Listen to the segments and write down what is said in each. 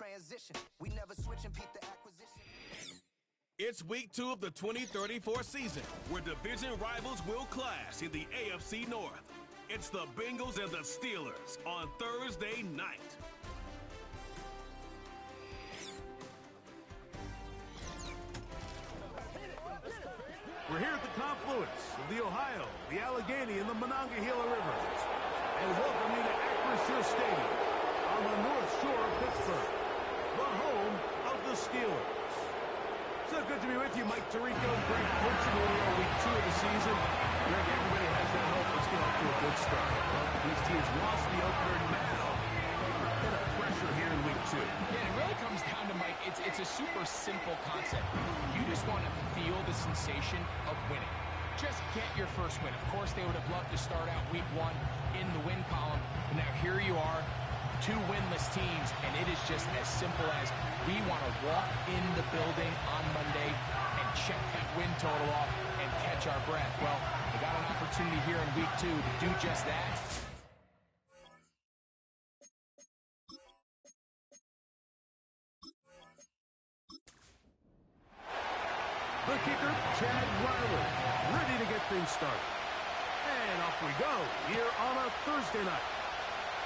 transition. We never switch and peep the acquisition. It's week 2 of the 2034 season, where division rivals will clash in the AFC North. It's the Bengals and the Steelers on Thursday night. We're here at the confluence of the Ohio, the Allegheny, and the Monongahela Rivers. And welcome you to Acrisure Stadium on the North Shore of Pittsburgh, the home of the Steelers. So good to be with you, Mike Tirico. Great coaching in week 2 of the season. Greg, everybody has that hope. Let's get off to a good start. Well, these teams lost the opener now. A bit of pressure here in week 2. Yeah, it really comes down to, Mike, it's a super simple concept. You just want to feel the sensation of winning. Just get your first win. Of course, they would have loved to start out week 1 in the win column. But now here you are, 2 winless teams, and it is just as simple as we want to walk in the building on Monday and check that win total off and catch our breath. Well, they got an opportunity here in week 2 to do just that. The kicker, Chad Riley, ready to get things started. And off we go here on a Thursday night.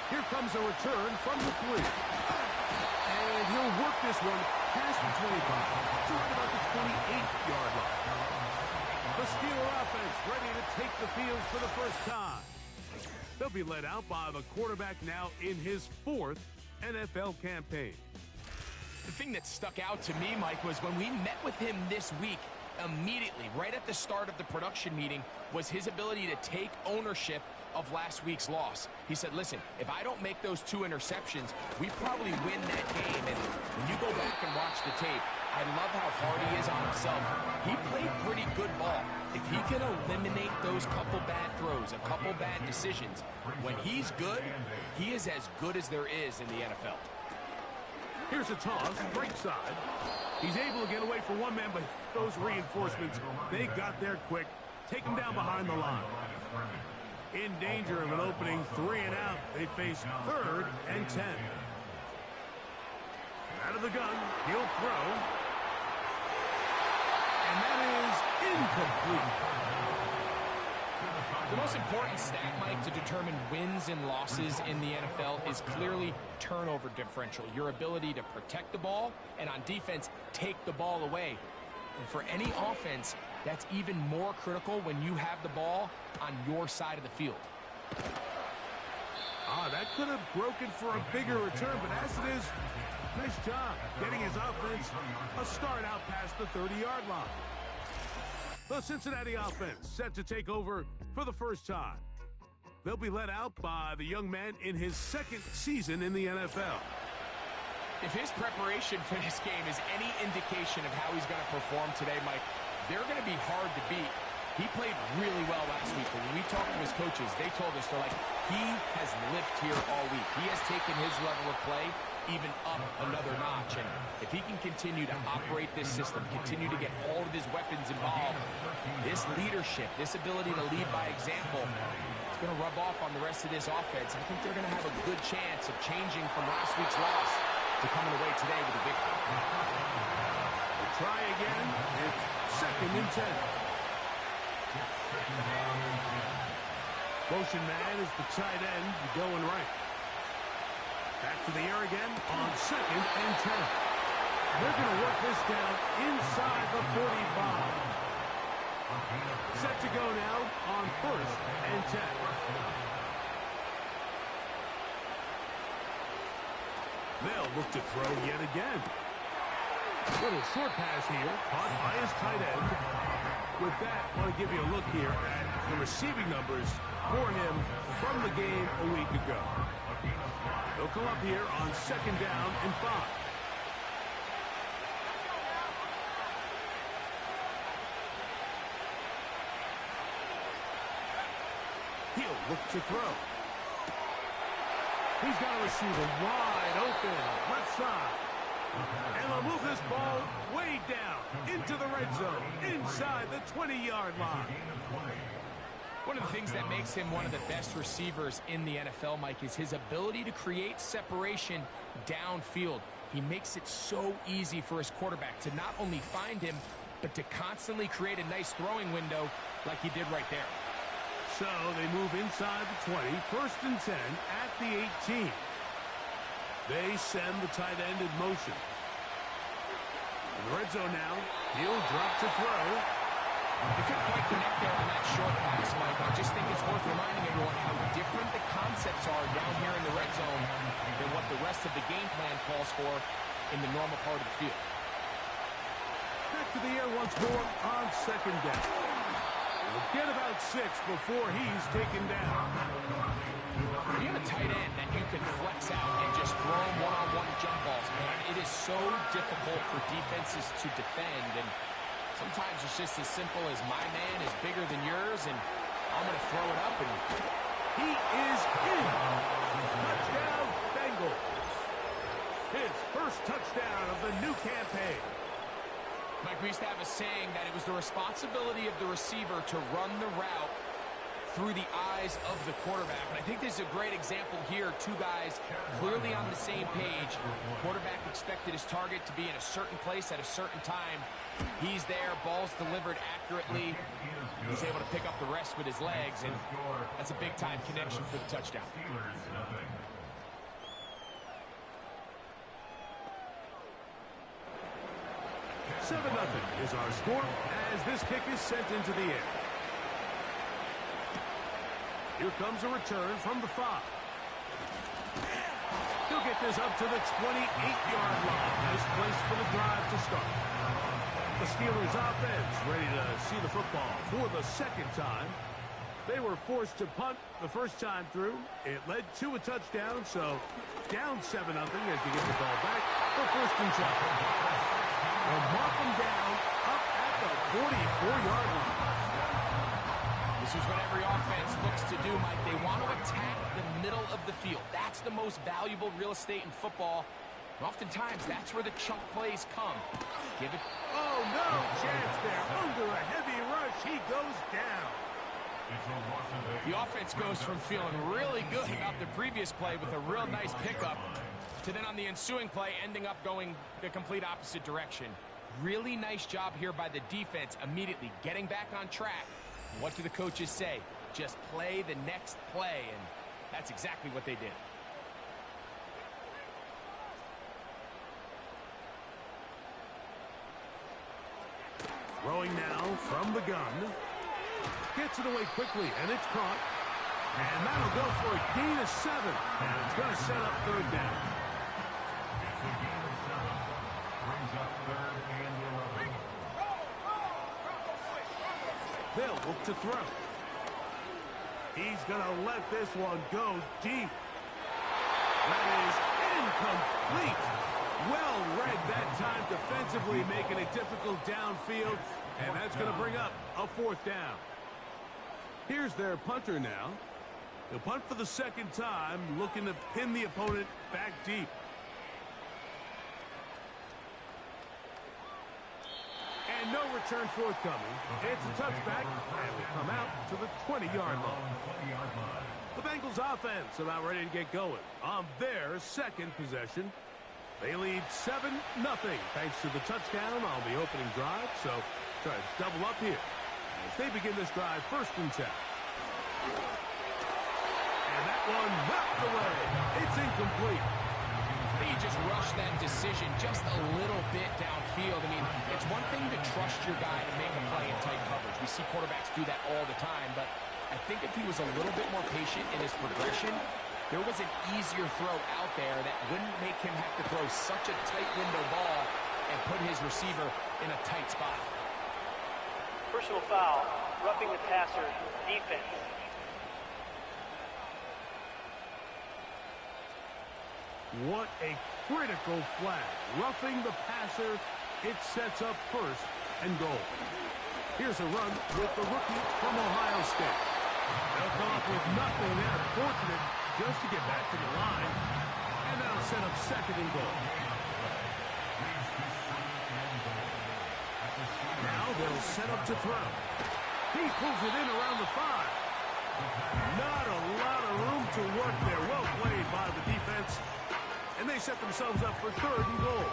Here comes a return from the 3. And he'll work this one past the 25 to right about the 28-yard line. The Steeler offense ready to take the field for the first time. They'll be led out by the quarterback now in his 4th NFL campaign. The thing that stuck out to me, Mike, was when we met with him this week, immediately, right at the start of the production meeting, was his ability to take ownership of last week's loss. He said, listen, if I don't make those 2 interceptions, we probably win that game. And when you go back and watch the tape, I love how hard he is on himself. He played pretty good ball. If he can eliminate those couple bad throws, a couple bad decisions, when he's good, he is as good as there is in the NFL. Here's a toss, right side. He's able to get away for one man, but those reinforcements, they got there quick. Take him down behind the line. In danger of an opening 3 and out, they face 3rd and 10. Out of the gun, he'll throw. And that is incomplete. The most important stat, Mike, to determine wins and losses in the NFL is clearly turnover differential, your ability to protect the ball, and on defense, take the ball away. And for any offense, that's even more critical when you have the ball on your side of the field. That could have broken for a bigger return, but as it is, nice job getting his offense a start out past the 30-yard line. The Cincinnati offense set to take over for the first time. They'll be led out by the young man in his 2nd season in the NFL. If his preparation for this game is any indication of how he's going to perform today, Mike, they're going to be hard to beat. He played really well last week, but when we talked to his coaches, they told us, they're like, he has lived here all week. He has taken his level of play even up another notch. And if he can continue to operate this system, continue to get all of his weapons involved, this leadership, this ability to lead by example, it's going to rub off on the rest of this offense. I think they're going to have a good chance of changing from last week's loss to coming away today with a victory. We'll try again. It's 2nd and 10. Motion man is the tight end going right. Back to the air again on 2nd and 10. They're going to work this down inside the 45. Set to go now on 1st and 10. They'll look to throw yet again. Little short pass here, caught by his tight end. With that, I want to give you a look here at the receiving numbers for him from the game a week ago. They'll come up here on 2nd down and 5. He'll look to throw. He's got a receiver wide open, left side. And they'll move this ball way down into the red zone, inside the 20-yard line. One of the things that makes him one of the best receivers in the NFL, Mike, is his ability to create separation downfield. He makes it so easy for his quarterback to not only find him, but to constantly create a nice throwing window like he did right there. So they move inside the 20, 1st and 10 at the 18. They send the tight end in motion. In the red zone now, he'll drop to throw. They couldn't quite connect there on that short pass, Mike. I just think it's worth reminding everyone how different the concepts are down here in the red zone than what the rest of the game plan calls for in the normal part of the field. Back to the air once more on 2nd down. We'll get about 6 before he's taken down. When you have a tight end that you can flex out and just throw him one-on-one jump balls, man, it is so difficult for defenses to defend. And sometimes it's just as simple as my man is bigger than yours, and I'm going to throw it up. And he is in. Touchdown, Bengals. His first touchdown of the new campaign. Mike, we used to have a saying that it was the responsibility of the receiver to run the route through the eyes of the quarterback. And I think this is a great example here. Two guys clearly on the same page. Quarterback expected his target to be in a certain place at a certain time. He's there, ball's delivered accurately. He's able to pick up the rest with his legs, and that's a big-time connection for the touchdown. 7-0 is our score as this kick is sent into the air. Here comes a return from the 5. He'll get this up to the 28-yard line. Nice place for the drive to start. The Steelers offense ready to see the football for the 2nd time. They were forced to punt the first time through. It led to a touchdown, so down 7-0 as they get the ball back for 1st and 10. They'll mark them down up at the 44-yard line. This is what every offense looks to do, Mike. They want to attack the middle of the field. That's the most valuable real estate in football. And oftentimes, that's where the chunk plays come. Give it. Oh, no chance there. Under a heavy rush, he goes down. The offense goes from feeling really good about the previous play with a real nice pickup to then on the ensuing play ending up going the complete opposite direction. Really nice job here by the defense immediately getting back on track. What do the coaches say? Just play the next play, and that's exactly what they did. Throwing now from the gun. Gets it away quickly, and it's caught. And that'll go for a gain of 7. And it's going to set up 3rd down. They'll look to throw. He's going to let this one go deep. That is incomplete. Well read that time defensively, making it difficult downfield. And that's going to bring up a 4th down. Here's their punter now. He'll punt for the 2nd time, looking to pin the opponent back deep. And no return forthcoming. It's a touchback, and will come out to the 20-yard line. The Bengals offense about ready to get going on their 2nd possession. They lead 7-0 thanks to the touchdown on the opening drive. So try to double up here as they begin this drive 1st and 10. And that one knocked away. It's incomplete. You just rush that decision just a little bit downfield. I mean, it's one thing to trust your guy to make a play in tight coverage. We see quarterbacks do that all the time, but I think if he was a little bit more patient in his progression, there was an easier throw out there that wouldn't make him have to throw such a tight window ball and put his receiver in a tight spot. Personal foul, roughing the passer, defense. What a critical flag. Roughing the passer, it sets up 1st and goal. Here's a run with the rookie from Ohio State. They'll come up with nothing there. Fortunate just to get back to the line. And that'll set up 2nd and goal. Now they'll set up to throw. He pulls it in around the 5. Not a lot of room to work there. Well played by the defense. And they set themselves up for 3rd and goal.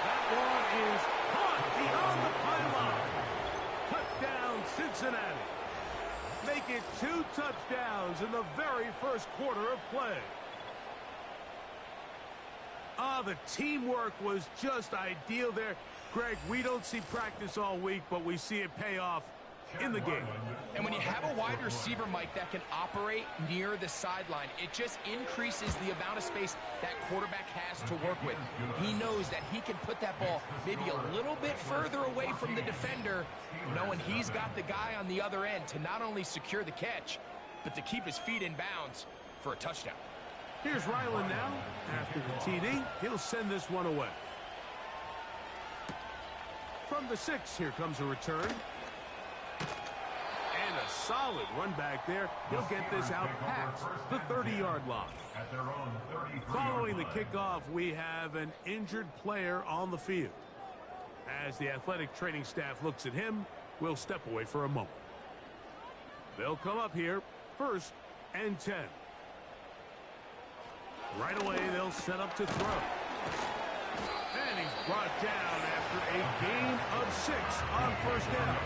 That one is caught beyond the pylon. Touchdown, Cincinnati. Make it 2 touchdowns in the very first quarter of play. The teamwork was just ideal there. Greg, we don't see practice all week, but we see it pay off in the game. And when you have a wide receiver, Mike, that can operate near the sideline, it just increases the amount of space that quarterback has to work with. He knows that he can put that ball maybe a little bit further away from the defender, knowing he's got the guy on the other end to not only secure the catch, but to keep his feet in bounds for a touchdown. Here's Ryland now. After the TD, he'll send this one away. From the 6, here comes a return. And a solid run back there. He'll get this out past the 30-yard line. Following the kickoff, we have an injured player on the field. As the athletic training staff looks at him, we'll step away for a moment. They'll come up here, 1st and 10. Right away, they'll set up to throw. And he's brought down after a gain of 6 on 1st down.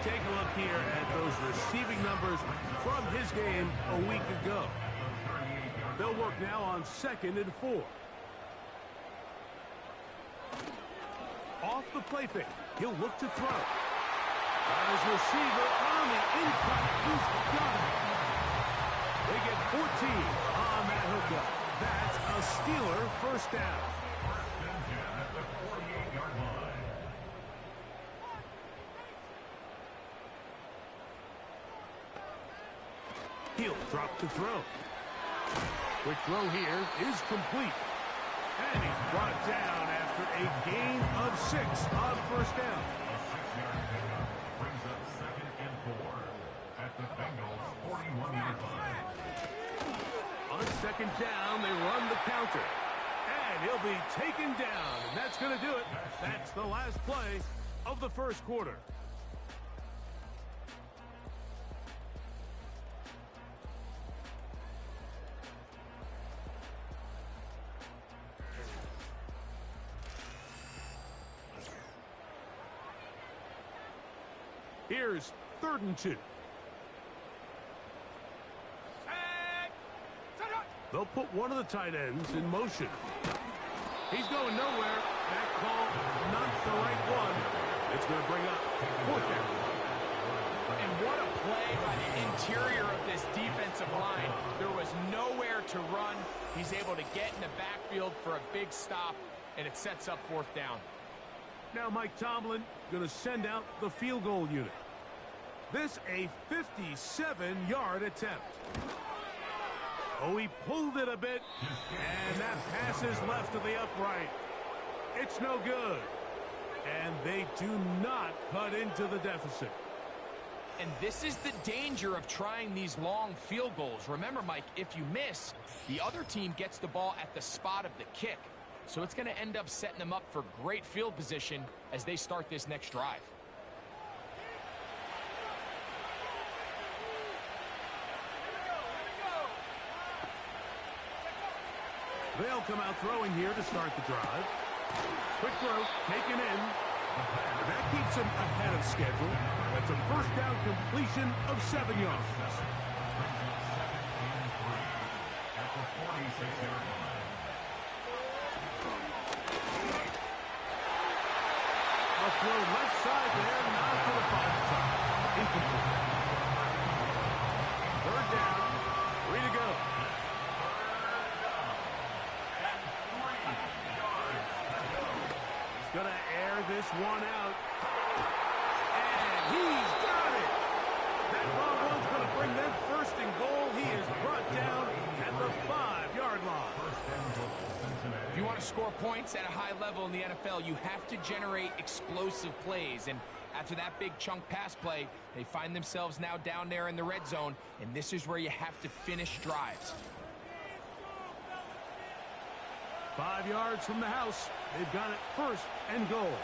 Take a look here at those receiving numbers from his game a week ago. They'll work now on 2nd and 4. Off the play fake, he'll look to throw. Got his receiver on the in-cut. He's got it. They get 14 on that hookup. That's a Steeler 1st down. He'll drop to throw. Quick throw here is complete. And he's brought down after a gain of 6 on 1st down. Brings up 2nd and 4 at the Bengals 41-yard line. On 2nd down, they run the counter. And he'll be taken down. And that's going to do it. That's the last play of the first quarter. Here's 3rd and 2. They'll put one of the tight ends in motion. He's going nowhere. That call, not the right one. It's going to bring up 4th down. And what a play by the interior of this defensive line. There was nowhere to run. He's able to get in the backfield for a big stop, and it sets up 4th down. Now Mike Tomlin going to send out the field goal unit. This a 57-yard attempt. Oh, he pulled it a bit, and that pass is left to the upright. It's no good. And they do not cut into the deficit. And this is the danger of trying these long field goals. Remember, Mike, if you miss, the other team gets the ball at the spot of the kick. So it's going to end up setting them up for great field position as they start this next drive. They'll come out throwing here to start the drive. Quick throw, taken in. That keeps him ahead of schedule. That's a 1st down completion of 7 yards. At the 46-yard line. A throw left side there, not to the 5-time. Incomplete. 3rd down, 3 to go. He's going to air this one out. And he's got it. That long one's going to bring them 1st and goal. He is brought down at the 5-yard line. If you want to score points at a high level in the NFL, you have to generate explosive plays. And after that big chunk pass play, they find themselves now down there in the red zone. And this is where you have to finish drives. 5 yards from the house. They've got it first and goal.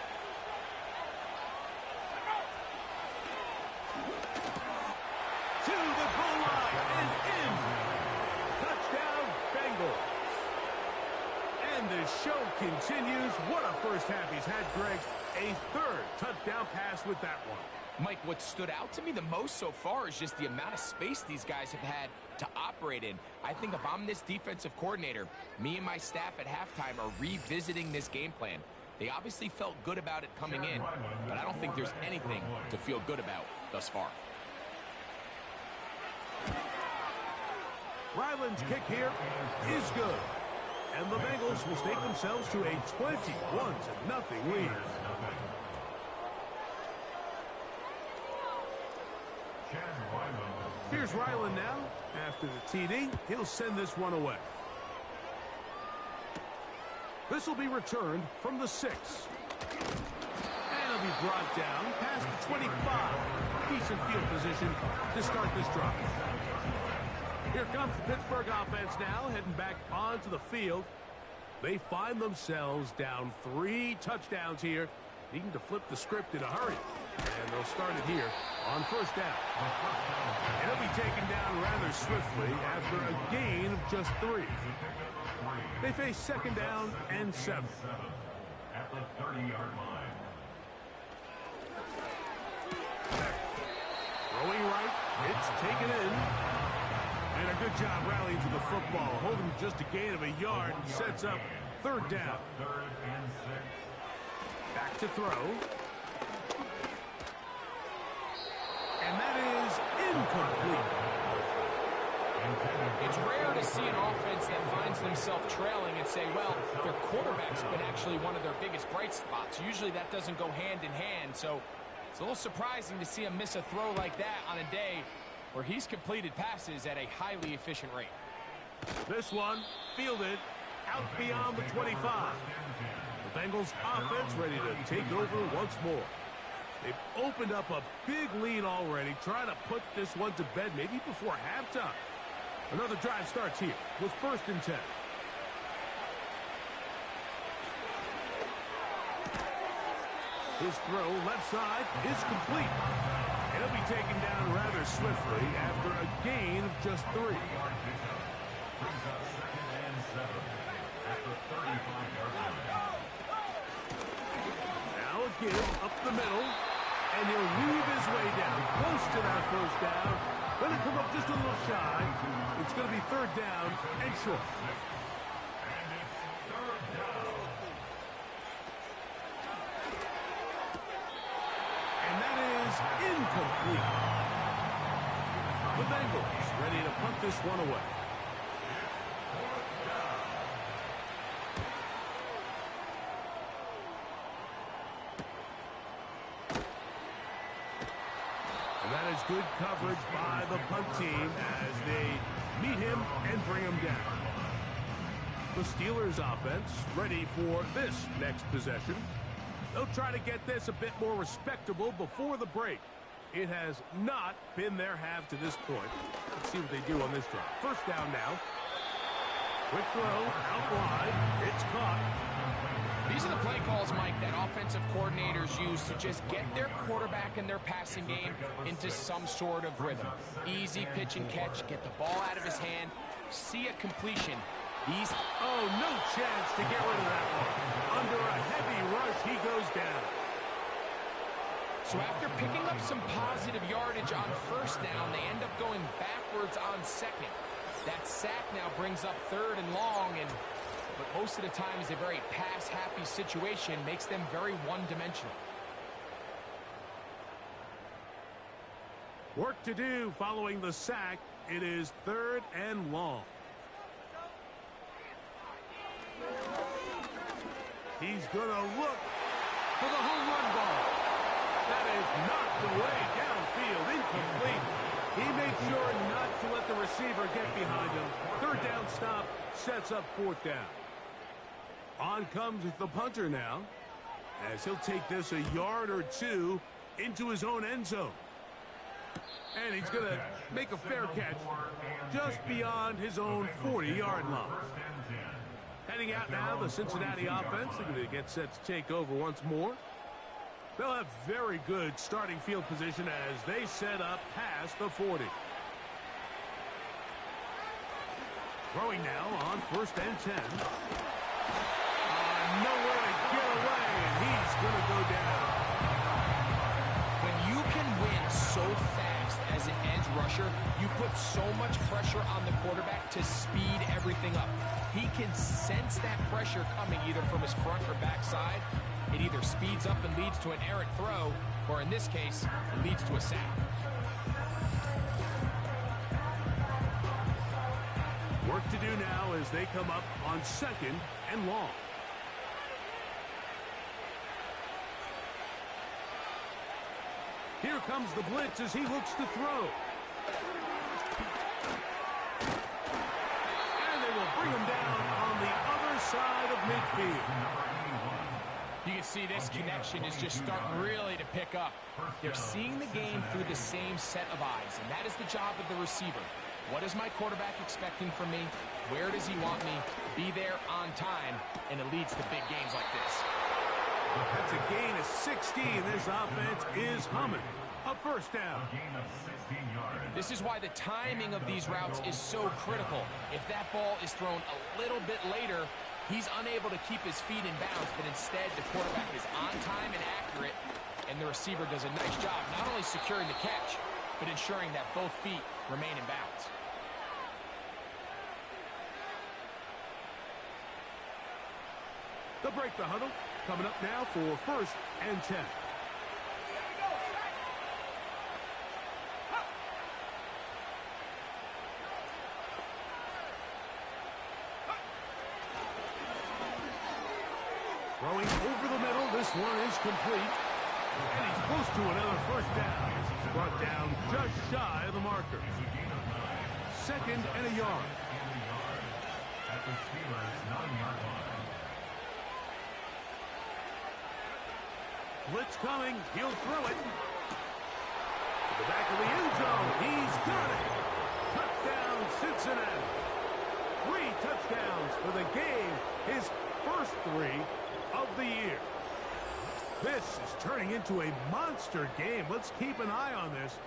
To the goal line and in. Touchdown, Bengals. And the show continues. What a first half he's had, Greg. A third touchdown pass with that one. Mike, what stood out to me the most so far is just the amount of space these guys have had to operate in. I think if I'm this defensive coordinator, me and my staff at halftime are revisiting this game plan. They obviously felt good about it coming in, but I don't think there's anything to feel good about thus far. Ryland's kick here is good. And the Bengals will stake themselves to a 21-0 lead. Here's Ryland now. After the TD, he'll send this one away. This will be returned from the 6. And it'll be brought down past the 25. Decent field position to start this drive. Here comes the Pittsburgh offense now, heading back onto the field. They find themselves down 3 touchdowns here, needing to flip the script in a hurry. And they'll start it here on first down. And it'll be taken down rather swiftly after a gain of just 3. They face second down and 7. At the 30-yard line. Throwing right, it's taken in. And a good job rallying to the football, holding just a gain of a yard, and sets up third down. Back to throw. And that is incomplete. It's rare to see an offense that finds themselves trailing and say, well, their quarterback's been actually one of their biggest bright spots. Usually that doesn't go hand in hand, so it's a little surprising to see him miss a throw like that on a day where he's completed passes at a highly efficient rate. This one fielded out beyond the 25. The Bengals offense ready to take over once more. They've opened up a big lead already, trying to put this one to bed maybe before halftime. Another drive starts here with first and 10. His throw left side is complete. It'll be taken down rather swiftly after a gain of just 3. Brings up second and 7 at the 35-yard line. Now a give up the middle, and he'll weave his way down close to that first down. Going to come up just a little shy. It's going to be third down and short. And it's third down. And that is incomplete. The Bengals ready to punt this one away. And that is good coverage by the punt team as they meet him and bring him down. The Steelers offense ready for this next possession. They'll try to get this a bit more respectable before the break. It has not been their half to this point. Let's see what they do on this drive. First down now. Quick throw, out wide. It's caught. These are the play calls, Mike, that offensive coordinators use to just get their quarterback and their passing game into some sort of rhythm. Easy pitch and catch, get the ball out of his hand, see a completion. Oh, no chance to get rid of that one. Under a heavy rush, he goes down. So after picking up some positive yardage on first down, they end up going backwards on second. That sack now brings up third and long, but most of the time is a very pass-happy situation, makes them very one-dimensional. Work to do following the sack. It is third and long. He's going to look for the home run ball. That is knocked away downfield, incomplete. He made sure not to let the receiver get behind him. Third down stop sets up fourth down. On comes the punter now, as he'll take this a yard or two into his own end zone. And he's going to make a fair catch just beyond his own 40-yard line. Heading out now, the Cincinnati offense. They're going to get set to take over once more. They'll have very good starting field position as they set up past the 40. Throwing now on 1st and 10. Nowhere to get away, and he's going to go down. When you can win so fast as an edge rusher, you put so much pressure on the quarterback to speed everything up. He can sense that pressure coming either from his front or back side. It either speeds up and leads to an errant throw, or in this case, it leads to a sack. Work to do now as they come up on 2nd and long. Here comes the blitz as he looks to throw. And they will bring him down on the other side of midfield. You can see this connection is just starting really to pick up. They're seeing the game through the same set of eyes, and that is the job of the receiver. What is my quarterback expecting from me? Where does he want me? Be there on time, and it leads to big games like this. That's a gain of 16. This offense is humming. A 1st down. This is why the timing of these routes is so critical. If that ball is thrown a little bit later, he's unable to keep his feet in bounds, but instead the quarterback is on time and accurate, and the receiver does a nice job not only securing the catch, but ensuring that both feet remain in bounds. They'll break the huddle. Coming up now for 1st and 10. Throwing over the middle. This one is complete. And he's close to another 1st down. He's brought down just shy of the marker. 2nd and a yard. At the Steelers' 9-yard line. Blitz coming. He'll throw it. To the back of the end zone. He's got it. Touchdown, Cincinnati. 3 touchdowns for the game. His first 3 of the year. This is turning into a monster game. Let's keep an eye on this.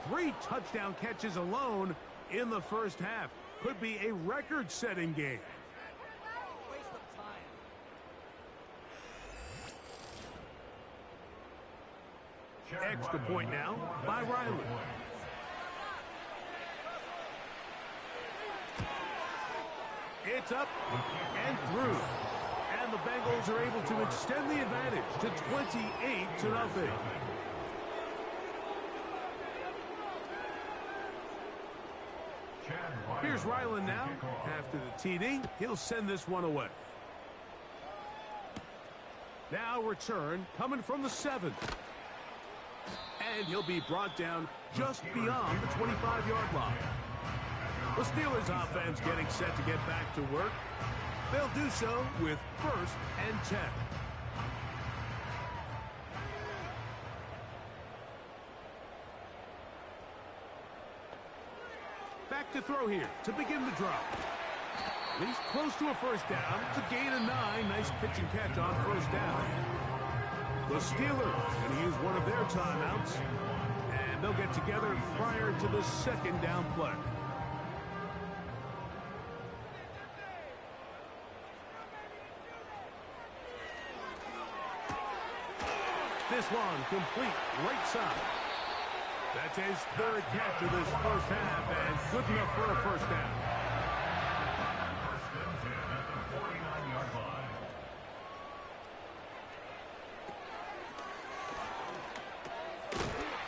3 touchdown catches alone in the first half. Could be a record-setting game. Extra point now by Riley. It's up and through. And the Bengals are able to extend the advantage to 28-0. Here's Ryland now. After the TD, he'll send this one away. Now return coming from the 7. And he'll be brought down just beyond the 25-yard line. The Steelers offense getting set to get back to work. They'll do so with 1st and 10. Back to throw here to begin the drive. He's close to a 1st down. It's a gain of 9. Nice pitch and catch on 1st down. The Steelers going to use one of their timeouts, and they'll get together prior to the 2nd down play. This one complete right side. That's his 3rd catch of this first half, and good enough for a 1st down.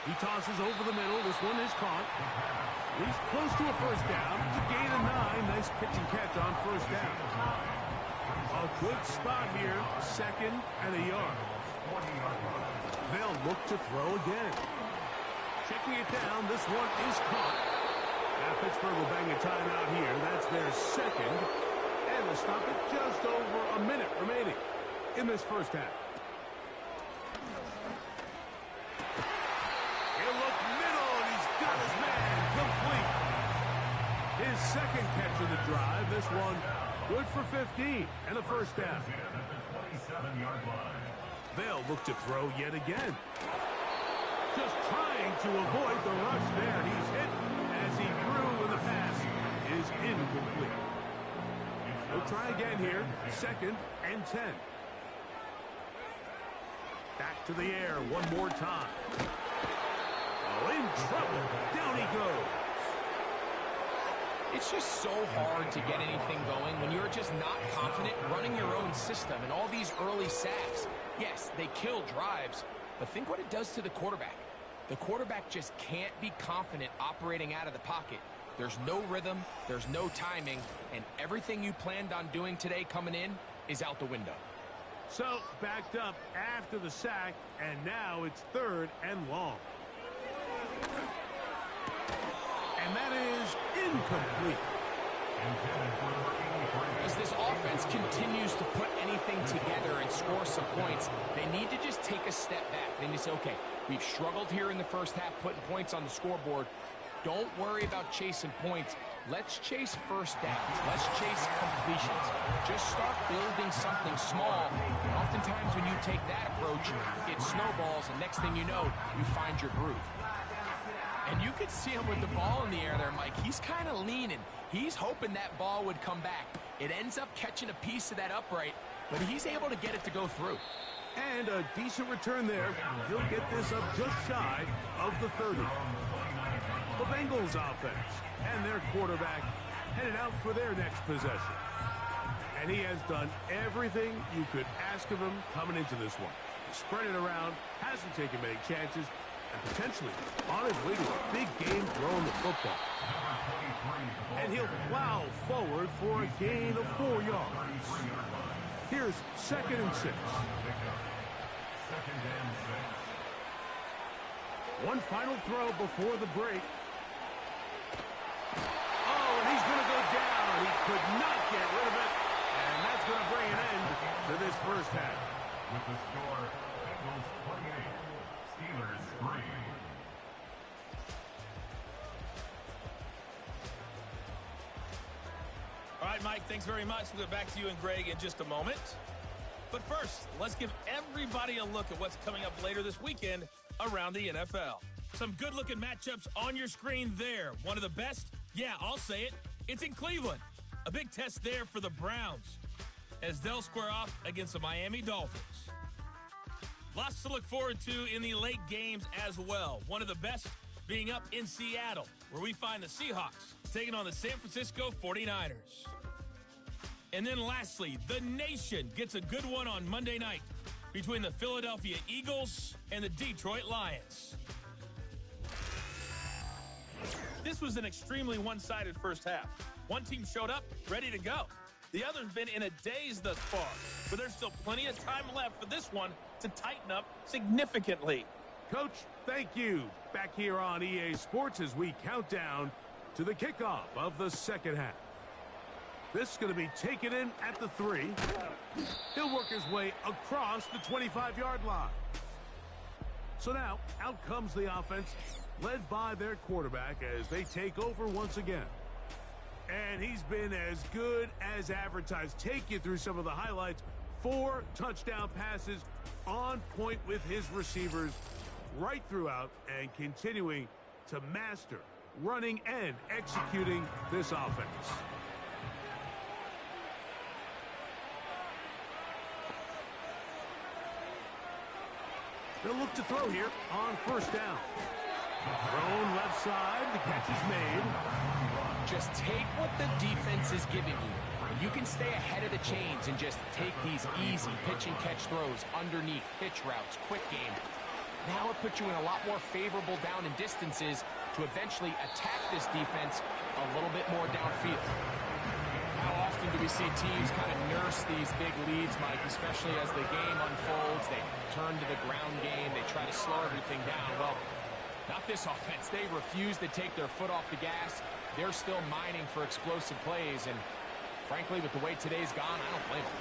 He tosses over the middle. This one is caught. He's close to a 1st down. It's a gain of 9. Nice pitch and catch on 1st down. A good spot here. 2nd and a yard. They'll look to throw again. Checking it down. This one is caught. Now Pittsburgh will bang a timeout here. That's their 2nd. And they'll stop it just over a minute remaining in this first half. His 2nd catch of the drive. This one Good for 15 and a first down. At the 27-yard line. They'll look to throw yet again. Just trying to avoid the rush there. He's hit as he threw, and the pass is incomplete. He'll try again here. 2nd and 10. Back to the air one more time. Oh, in trouble. Down he goes. It's just so hard to get anything going when you're just not confident running your own system and all these early sacks. Yes, they kill drives, but think what it does to the quarterback. The quarterback just can't be confident operating out of the pocket. There's no rhythm, there's no timing, and everything you planned on doing today coming in is out the window. So, backed up after the sack, and now it's 3rd and long. And that is incomplete. As this offense continues to put anything together and score some points, they need to just take a step back. They need to say, okay, we've struggled here in the first half putting points on the scoreboard. Don't worry about chasing points. Let's chase first downs. Let's chase completions. Just start building something small. And oftentimes when you take that approach, it snowballs, and next thing you know, you find your groove. And you could see him with the ball in the air there, Mike. He's kind of leaning. He's hoping that ball would come back. It ends up catching a piece of that upright, but he's able to get it to go through. And a decent return there. He'll get this up just shy of the 30. The Bengals offense and their quarterback headed out for their next possession. And he has done everything you could ask of him coming into this one. Spread it around, hasn't taken many chances, and potentially on his way to a big game throwing the football. And he'll plow forward for a gain of 4 yards. Here's 2nd and 6. One final throw before the break. Oh, and he's going to go down. He could not get rid of it. And that's going to bring an end to this first half. With the score, Bengals 28, Steelers 3. All right, Mike, thanks very much. We'll get back to you and Greg in just a moment. But first, let's give everybody a look at what's coming up later this weekend around the NFL. Some good-looking matchups on your screen there. One of the best, yeah, I'll say it, it's in Cleveland. A big test there for the Browns as they'll square off against the Miami Dolphins. Lots to look forward to in the late games as well. One of the best being up in Seattle, where we find the Seahawks taking on the San Francisco 49ers. And then lastly, the nation gets a good one on Monday night between the Philadelphia Eagles and the Detroit Lions. This was an extremely one-sided first half. One team showed up, ready to go. The other's been in a daze thus far, but there's still plenty of time left for this one to tighten up significantly. Coach, thank you. Back here on EA Sports as we count down to the kickoff of the second half. This is going to be taken in at the 3. He'll work his way across the 25-yard line. So now, out comes the offense, led by their quarterback as they take over once again. And he's been as good as advertised. Take you through some of the highlights. 4 touchdown passes on point with his receivers right throughout and continuing to master running and executing this offense. They'll look to throw here on first down. Thrown left side, the catch is made. Just take what the defense is giving you, and you can stay ahead of the chains and just take these easy pitch and catch throws underneath, hitch routes, quick game. Now it puts you in a lot more favorable down and distances to eventually attack this defense a little bit more downfield. How often do we see teams kind of nurse these big leads, Mike, especially as the game unfolds? They turn to the ground game. They try to slow everything down. Well, not this offense. They refuse to take their foot off the gas. They're still mining for explosive plays, and frankly, with the way today's gone, I don't blame them.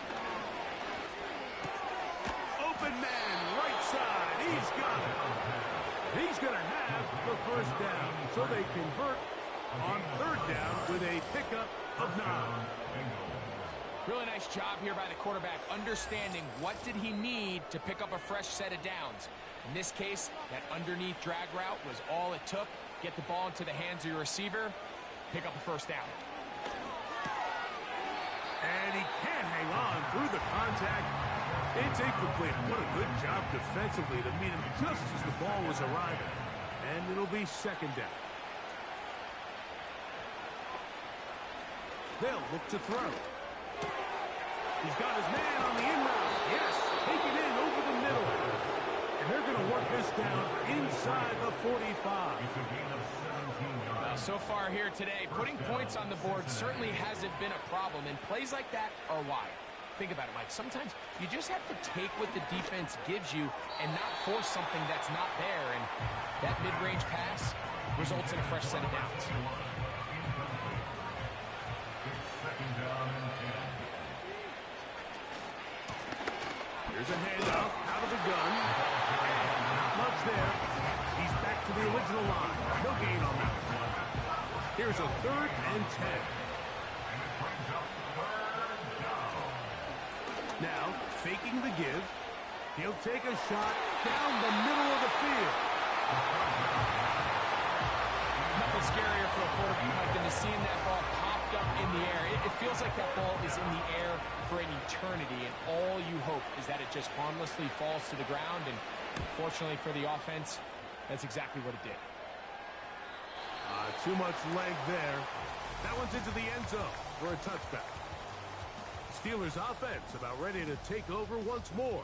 Open man, right side. He's got it. He's going to have the first down, so they convert on third down with a pickup of 9. Really nice job here by the quarterback, understanding what did he need to pick up a fresh set of downs. In this case, that underneath drag route was all it took. Get the ball into the hands of your receiver, pick up a first down. And he can't hang on through the contact. It's incomplete. What a good job defensively to meet him just as the ball was arriving. And it'll be second down. They'll look to throw. He's got his man on the in route. Yes, take it in over the middle. And they're going to work this down inside the 45. Well, so far here today, putting points on the board certainly hasn't been a problem, and plays like that are why. Think about it, Mike. Sometimes you just have to take what the defense gives you and not force something that's not there, and that mid-range pass results in a fresh set of downs. Here's a handoff out of the gun. Not much there. He's back to the original line. No gain on that one. Here's a 3rd and 10. Now, faking the give. He'll take a shot down the middle of the field. Nothing scarier for a quarterback than to seeing that ball popped up in the air. It feels like that ball is in the air for an eternity, and all you hope is that it just harmlessly falls to the ground, and fortunately for the offense, that's exactly what it did. Too much leg there. That one's into the end zone for a touchback. Steelers offense about ready to take over once more.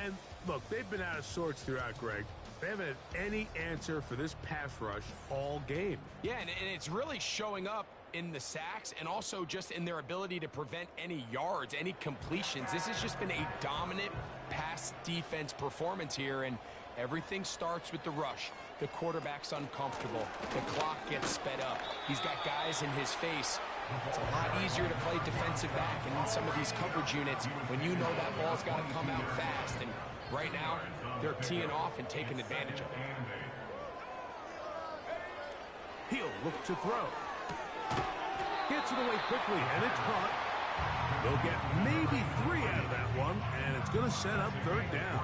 And look, they've been out of sorts throughout, Greg. They haven't had any answer for this pass rush all game. Yeah, and it's really showing up in the sacks and also just in their ability to prevent any yards, any completions. This has just been a dominant pass defense performance here, and everything starts with the rush. The quarterback's uncomfortable. The clock gets sped up. He's got guys in his face. It's a lot easier to play defensive back and in some of these coverage units when you know that ball's got to come out fast. And right now, they're teeing off and taking advantage of it. He'll look to throw. Gets it away quickly, and it's caught. They'll get maybe 3 out of that one, and it's going to set up 3rd down.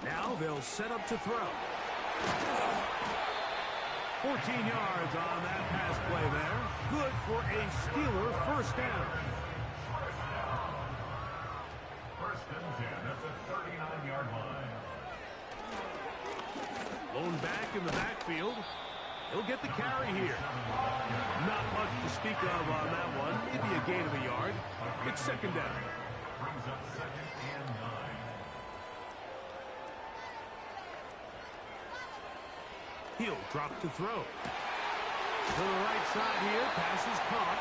Now they'll set up to throw. 14 yards on that pass play there. Good for a Steeler first down. 1st and 10 at the 39-yard line. Lone back in the backfield. He'll get the carry here. Not much to speak of on that one. Maybe a gain of a yard. It's 2nd down. Brings up 2nd and 9. He'll drop to throw. To the right side here, pass is caught.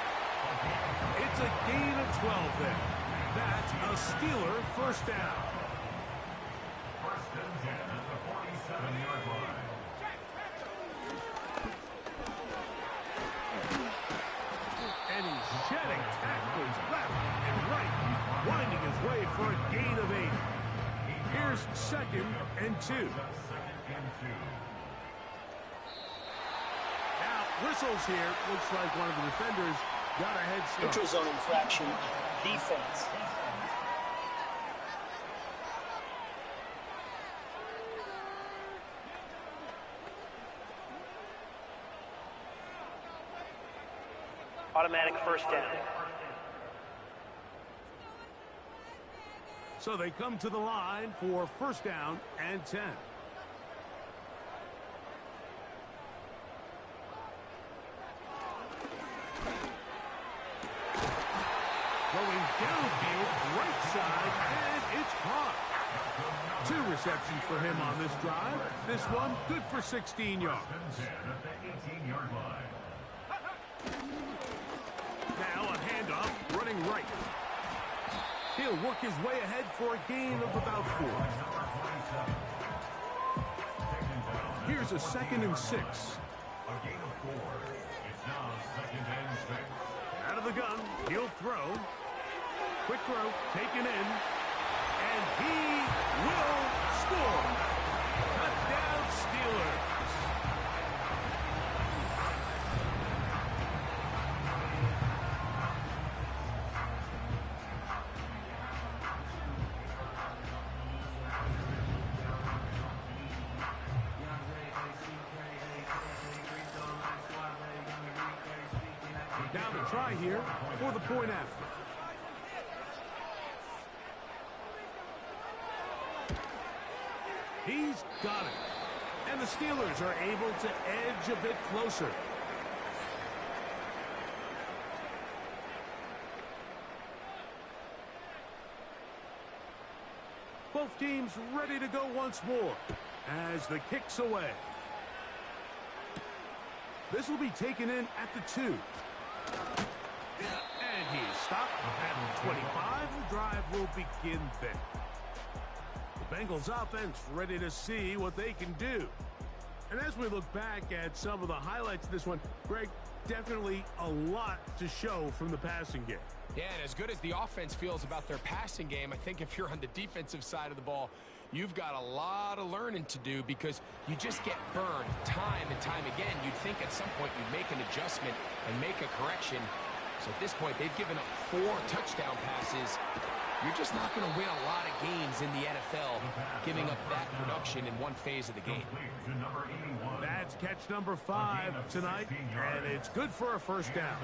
It's a gain of 12 there. That's a Steeler first down. 1st and 10 at the 47-yard line. And he's shedding tackles left and right, winding his way for a gain of 8. Here's 2nd and 2. 2nd and 2. Whistles here. Looks like one of the defenders got a head start. Neutral zone infraction, defense. Automatic first down. So they come to the line for 1st down and 10. Going downfield, right side, and it's caught. 2 receptions for him on this drive. This one good for 16 yards. At the 18-yard line. Now a handoff, running right. He'll work his way ahead for a gain of about 4. Here's a 2nd and 6. A gain of 4. It's now 2nd and 6. Out of the gun, he'll throw. Quick throw, taken in. And he will score. Touchdown, Steelers. to try here for the point after. He's got it. And the Steelers are able to edge a bit closer. Both teams ready to go once more as the kick's away. This will be taken in at the 2. And he's stopped at 25. The drive will begin then. The Bengals offense ready to see what they can do. And as we look back at some of the highlights of this one, Greg, definitely a lot to show from the passing game. Yeah, and as good as the offense feels about their passing game, I think if you're on the defensive side of the ball, you've got a lot of learning to do because you just get burned time and time again. You'd think at some point you'd make an adjustment and make a correction. So at this point, they've given up 4 touchdown passes. You're just not going to win a lot of games in the NFL giving up that production in one phase of the game. That's catch number 5 tonight, and it's good for a first down.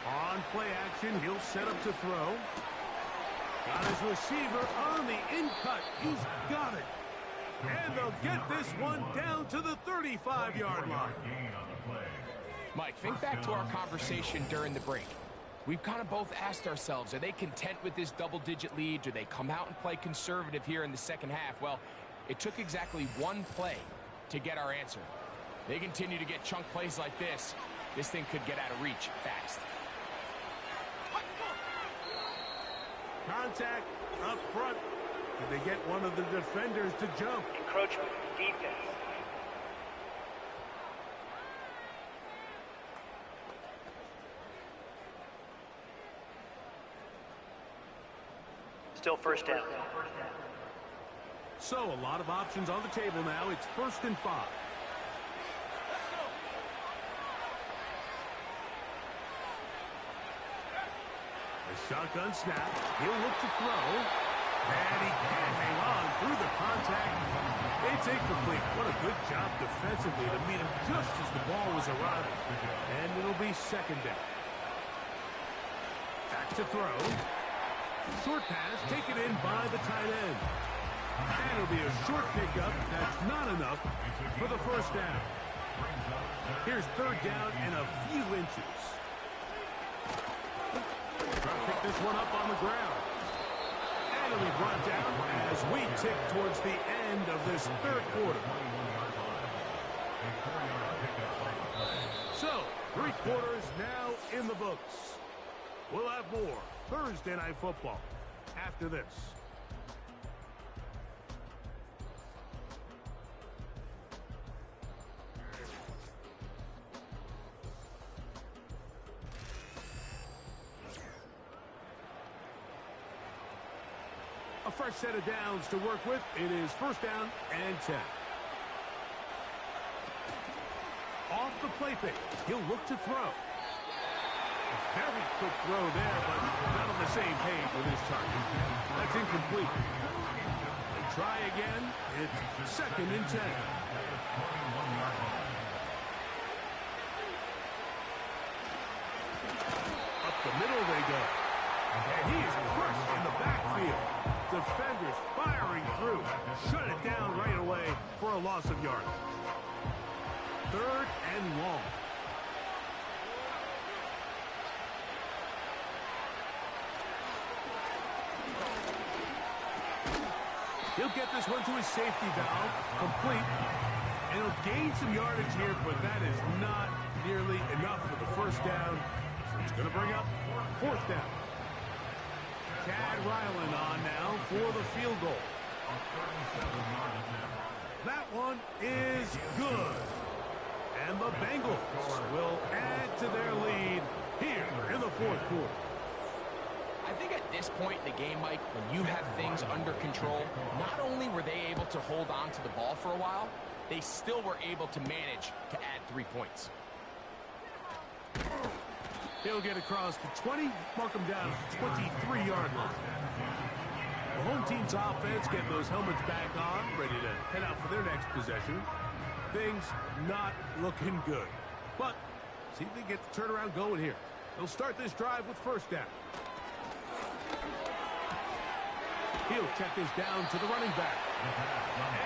On play action, he'll set up to throw. Got his receiver on the in-cut. He's got it. And they'll get this one down to the 35-yard line. Mike, think back to our conversation during the break. We've kind of both asked ourselves, are they content with this double-digit lead? Do they come out and play conservative here in the second half? Well, it took exactly 1 play to get our answer. They continue to get chunk plays like this. This thing could get out of reach fast. Contact up front. Did they get one of the defenders to jump? Encroachment, defense. Still first down. So a lot of options on the table now. It's 1st and 5. A shotgun snap. He'll look to throw. And he can't hang on through the contact. It's incomplete. What a good job defensively to meet him just as the ball was arriving. And it'll be 2nd down. Back to throw. Short pass taken in by the tight end. And it'll be a short pickup. That's not enough for the first down. Here's 3rd down and a few inches. Try to pick this one up on the ground. And it'll be brought down as we tick towards the end of this 3rd quarter. So, 3 quarters now in the books. We'll have more Thursday Night Football after this. A fresh set of downs to work with. It is 1st down and 10. Off the play fake. He'll look to throw. A very quick throw there, but not on the same page with his target. That's incomplete. They try again. It's 2nd and 10. Up the middle they go. And he is crushed in the backfield. Defenders firing through. Shut it down right away for a loss of yardage. 3rd and long. He'll get this one to his safety valve. Complete. And he'll gain some yardage here, but that is not nearly enough for the first down. So it's going to bring up 4th down. Chad Ryland on now for the field goal. That one is good. And the Bengals will add to their lead here in the 4th quarter. I think at this point in the game, Mike, when you have things under control, not only were they able to hold on to the ball for a while, they still were able to manage to add 3 points. He'll get across the 20, mark him down at the 23-yard line. The home team's offense getting those helmets back on, ready to head out for their next possession. Things not looking good. But see if they get the turnaround going here. They'll start this drive with first down. He'll check this down to the running back.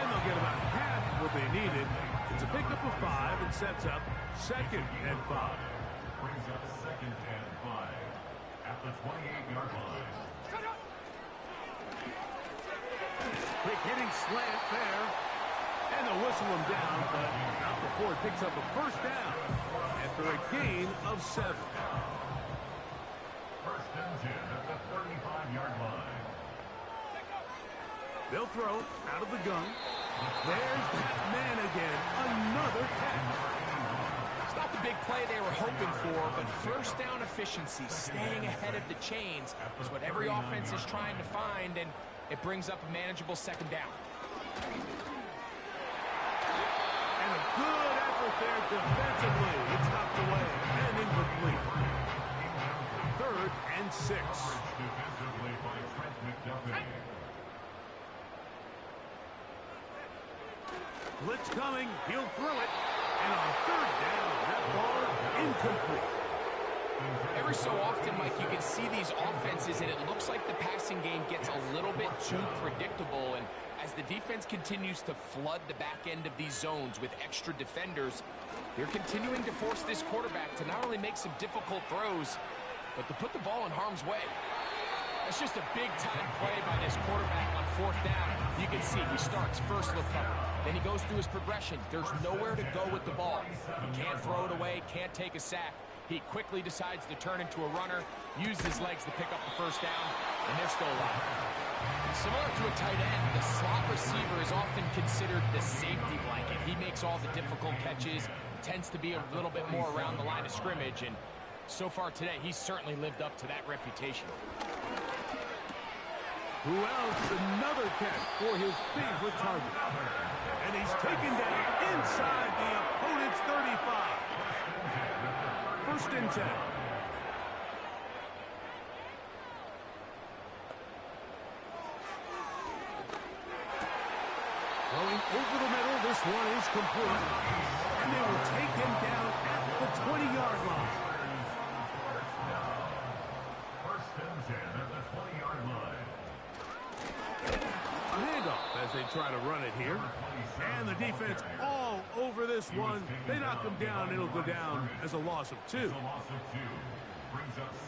And they'll get about half of what they needed. It's a pickup of 5 and sets up 2nd and 5. Brings up 2nd and 5 at the 28-yard line. Quick hitting slant there. And they'll whistle him down, but not before it picks up a first down after a gain of 7. 1st and 10 at the 35-yard line. They'll throw out of the gun. There's that man again. Another catch. It's not the big play they were hoping for, but first down efficiency, staying ahead of the chains, is what every offense is trying to find, and it brings up a manageable 2nd down. And a good effort there defensively. It's knocked away and incomplete. 3rd and 6. Defensively by Trent McDuffie. Blitz coming. He'll throw it. And on 3rd down, that ball incomplete. Every so often, Mike, you can see these offenses, and it looks like the passing game gets a little bit too predictable. And as the defense continues to flood the back end of these zones with extra defenders, they're continuing to force this quarterback to not only make some difficult throws, but to put the ball in harm's way. That's just a big-time play by this quarterback on 4th down. You can see he starts first look cover. Then he goes through his progression. There's nowhere to go with the ball. He can't throw it away, can't take a sack. He quickly decides to turn into a runner, use his legs to pick up the first down, and they're still alive. Similar to a tight end, the slot receiver is often considered the safety blanket. He makes all the difficult catches, tends to be a little bit more around the line of scrimmage, and so far today, he's certainly lived up to that reputation. Who else? Another catch for his favorite target. And he's taken down inside the opponent's 35. 1st and 10. Throwing over the middle, this one is complete. And they will take him down at the 20-yard line. 1st and 10 at the 20-yard line. A handoff as they try to run it here. And the defense all over this one. They knock him down. It'll go down as a loss of 2.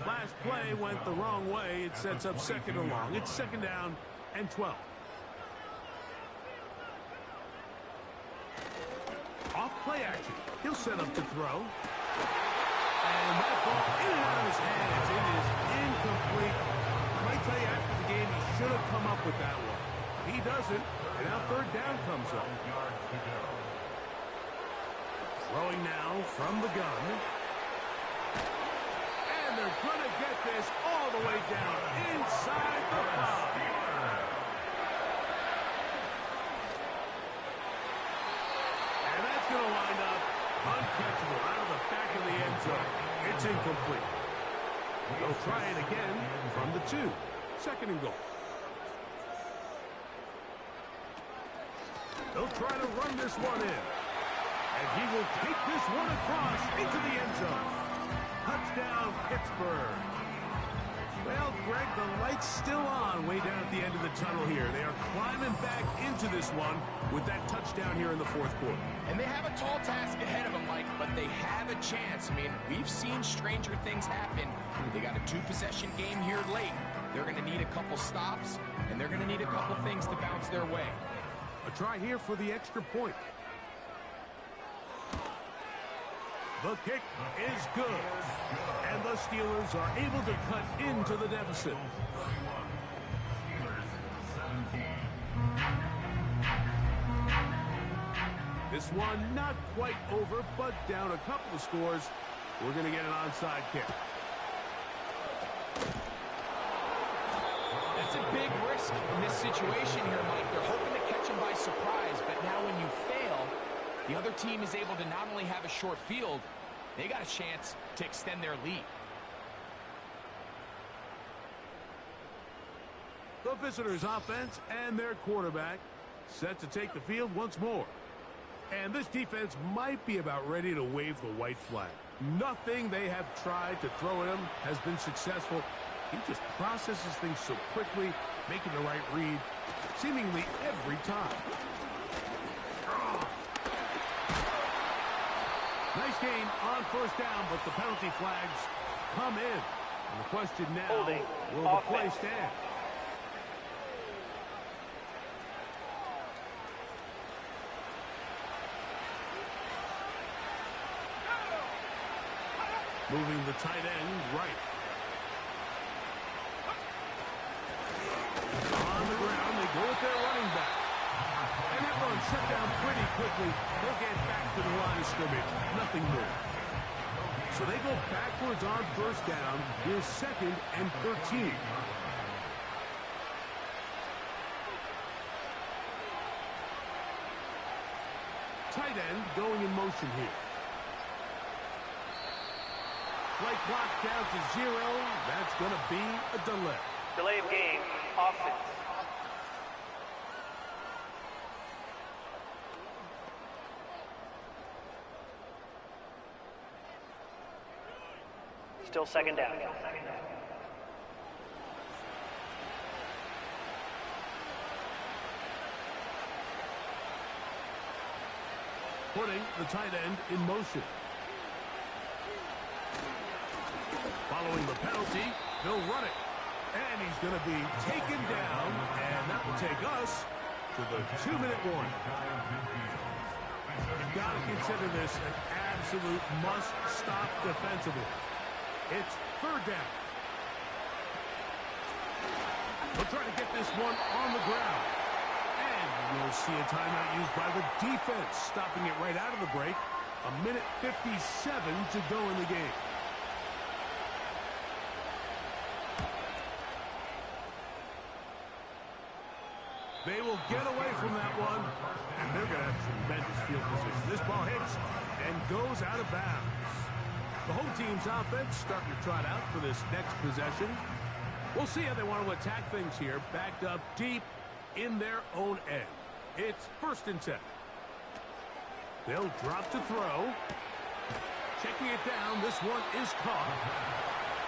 Last play went the wrong way. It sets up 2nd and long. It's 2nd down and 12. Off play action. He'll set up to throw. And that ball in and out of his hands. It is incomplete. I might tell you after the game he should have come up with that one. He doesn't, and now 3rd down comes up. Throwing now from the gun. And they're going to get this all the way down inside the 5. And that's going to wind up uncatchable out of the back of the end zone. It's incomplete. They'll try it again from the 2. 2nd and goal. They'll try to run this one in. And he will take this one across into the end zone. Touchdown, Pittsburgh. Well, Greg, the light's still on way down at the end of the tunnel here. They are climbing back into this one with that touchdown here in the 4th quarter. And they have a tall task ahead of them, Mike, but they have a chance. I mean, we've seen stranger things happen. They got a 2-possession game here late. They're going to need a couple stops, and they're going to need a couple things to bounce their way. A try here for the extra point. The kick is good. And the Steelers are able to cut into the deficit. This one not quite over, but down a couple of scores. We're going to get an onside kick. That's a big risk in this situation here, Mike. They're hoping to catch him by surprise, but now when you fail, the other team is able to not only have a short field, they got a chance to extend their lead. The The visitors' offense and their quarterback set to take the field once more. And this defense might be about ready to wave the white flag. Nothing they have tried to throw at him has been successful. He just processes things so quickly, making the right read seemingly every time. Nice game on first down, but the penalty flags come in. And the question now, Holding. will the play stand? Moving the tight end right. On the ground, they go with their running back. And that one shut down pretty quickly. They'll get back to the line of scrimmage. Nothing more. So they go backwards on first down. Here's 2nd and 13. Tight end going in motion here. Play clock down to 0. That's going to be a delay. Delay of game. Offense. Still 2nd down. Putting the tight end in motion. Following the penalty, they'll run it. And he's going to be taken down, and that will take us to the 2-minute warning. You've got to consider this an absolute must-stop defensively. It's 3rd down. They'll try to get this one on the ground. And you'll see a timeout used by the defense, stopping it right out of the break. 1:57 to go in the game. They will get away from that one, and they're going to have tremendous field position. This ball hits and goes out of bounds. The home team's offense starting to trot out for this next possession. We'll see how they want to attack things here, backed up deep in their own end. It's 1st and 10. They'll drop to throw. Checking it down. This one is caught.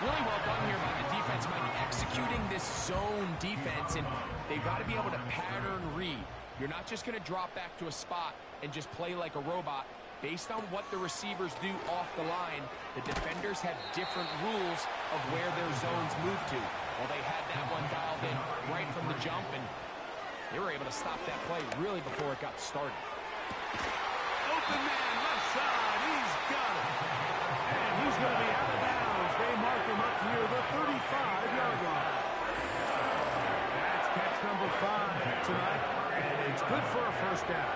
Really well done here by the defense, Mike, executing this zone defense, and they've got to be able to pattern read. You're not just going to drop back to a spot and just play like a robot. Based on what the receivers do off the line, the defenders have different rules of where their zones move to. Well, they had that one dialed in right from the jump, and they were able to stop that play really before it got started. Open man, left side. He's got it. And he's going to be out of bounds. They mark him up near the 35-yard line. That's catch number 5 tonight, and it's good for a 1st down.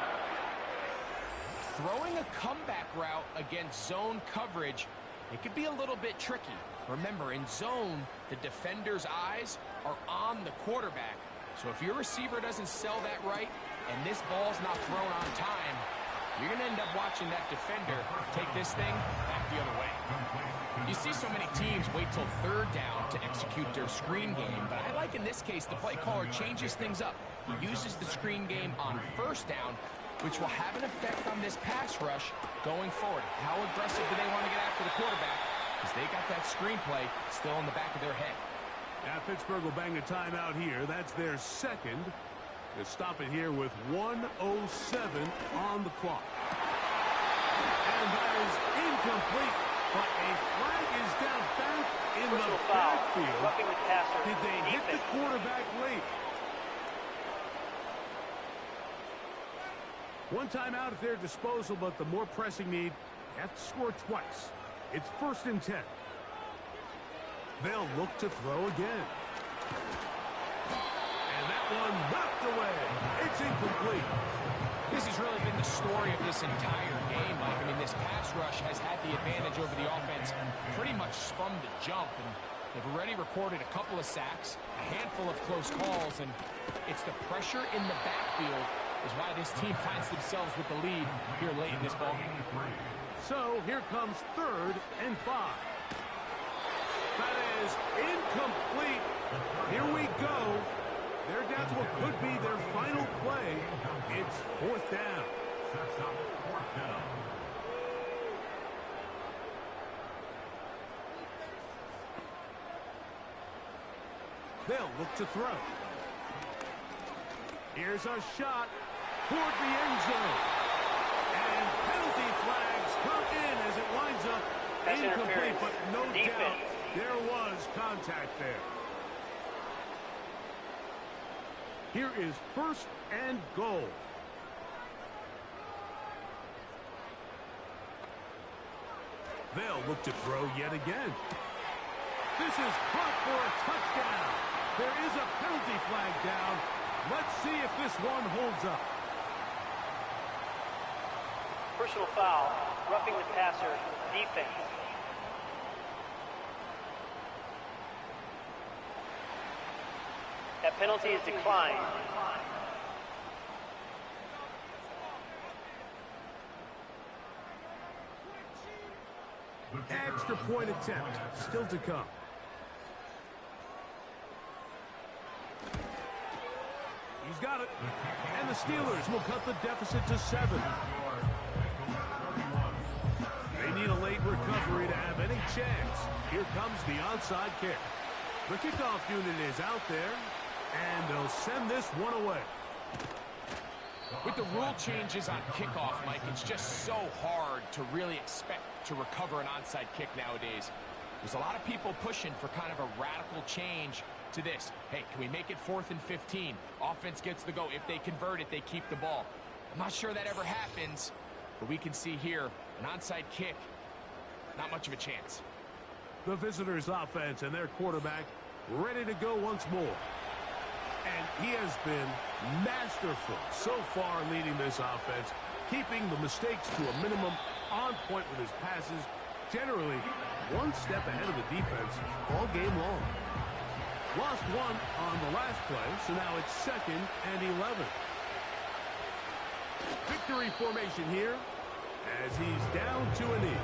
Throwing a comeback route against zone coverage, it could be a little bit tricky. Remember, in zone, the defender's eyes are on the quarterback. So if your receiver doesn't sell that right, and this ball's not thrown on time, you're going to end up watching that defender take this thing back the other way. You see so many teams wait till 3rd down to execute their screen game, but I like in this case the play caller changes things up. He uses the screen game on 1st down, which will have an effect on this pass rush going forward. How aggressive do they want to get after the quarterback? Because they got that screenplay still in the back of their head. Now Pittsburgh will bang a timeout here. That's their 2nd. They stop it here with 1:07 on the clock. And that is incomplete. But a flag is down back in the backfield. Roughing the passer. Did they hit the quarterback late? One timeout at their disposal, but the more pressing need, they have to score twice. It's 1st and 10. They'll look to throw again. And that one knocked away. It's incomplete. This has really been the story of this entire game, Mike. I mean, this pass rush has had the advantage over the offense pretty much from the jump. And they've already recorded a couple of sacks, a handful of close calls, and it's the pressure in the backfield is why this team finds themselves with the lead here late in this ballgame. So here comes 3rd and 5. That is incomplete. Here we go. They're down to what could be their final play. It's 4th down. Sets up 4th down. They'll look to throw. Here's a shot toward the end zone. And penalty flags come in as it winds up Pass incomplete, interference. but no Defense. doubt there was contact there. Here is 1st and goal. They'll look to throw yet again. This is caught for a touchdown. There is a penalty flag down. Let's see if this one holds up. Personal foul. Roughing the passer. Defense. That penalty is declined. Extra point attempt still to come. He's got it. And the Steelers will cut the deficit to 7. They need a late recovery to have any chance. Here comes the onside kick. The kickoff unit is out there, and they'll send this one away. With the rule changes on kickoff, Mike, it's just so hard to really expect to recover an onside kick nowadays. There's a lot of people pushing for kind of a radical change to this. Hey, can we make it 4th and 15? Offense gets the go. If they convert it, they keep the ball. I'm not sure that ever happens, but we can see here an onside kick, not much of a chance. The visitors' offense and their quarterback ready to go once more. And he has been masterful so far leading this offense, keeping the mistakes to a minimum, on point with his passes, generally one step ahead of the defense all game long. Lost one on the last play, so now it's 2nd and 11. Victory formation here as he's down to a knee.